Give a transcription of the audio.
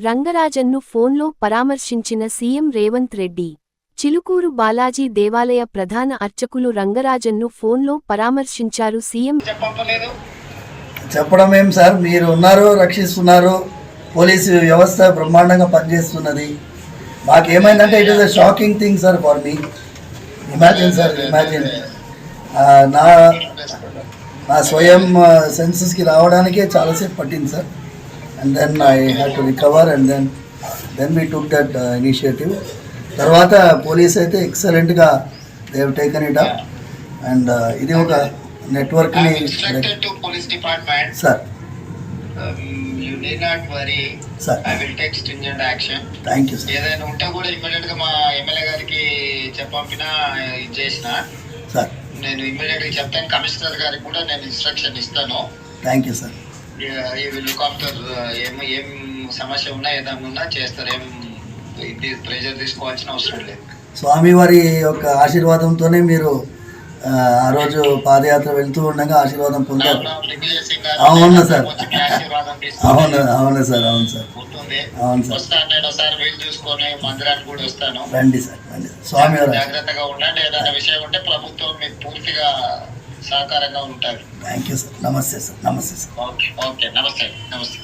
రంగరాజన్ను ఫోన్లో పరామర్శించిన సీఎం రేవంత్ రెడ్డి. చిలుకూరు బాలాజీ దేవాలయ ప్రధాన అర్చకులు రంగరాజన్ను ఫోన్లో పరామర్శించారు సీఎం. చెప్పడం ఏం సార్, మీరు ఉన్నారు, రక్షిస్తున్నారు, పోలీసు వ్యవస్థ బ్రహ్మాండంగా పనిచేస్తున్నది. మాకేమైందంటే it is a shocking thing sir for me. Imagine sir, imagine నా స్వయం సెన్సెస్కి రావడానికే చాలాసేపు పట్టింది sir. And then I had to recover and then we took that initiative. తర్వాత పోలీస్ అయితే ఎక్సలెంట్గా they have taken it up. And ఇది ఒక నెట్వర్క్ని sir. You need not worry. Sir, I will take stringent action. Thank you, sir. ఏదైనా ఉంటే కూడా immediate గా మా ఎమ్మెల్యే గారికి చెప్పంపినా ఇది చేసిన సార్. నేను ఇమ్మీడియట్ గా చెప్తాను. కమిషనర్ గారికి కూడా నేను ఇన్స్ట్రక్షన్ ఇస్తాను. Thank you sir. ఈ విల్ లుక్ ఆఫ్టర్ ఏం సమస్య ఉన్నా ఏదైనా ఉన్నా చేస్తారు. ఏం ఇది ప్రెజర్ తీసుకోవాల్సిన అవసరం లేదు. స్వామివారి యొక్క ఆశీర్వాదంతోనే మీరు ఆ రోజు పాదయాత్ర వెళ్తూ ఉండగా ఆశీర్వాదం పొందారు. అవును సార్, అవును అవును సార్, అవును సార్, అవును సార్. రండి సార్, రండి. స్వామివారు జాగ్రత్తగా ఉండండి. ఏదైనా విషయం ఉంటే ప్రభుత్వం మీకు పూర్తిగా సహకారంగా ఉంటారు. Thank you sir. నమస్తే సార్. నమస్తే సార్. ఓకే ఓకే, నమస్తే నమస్తే.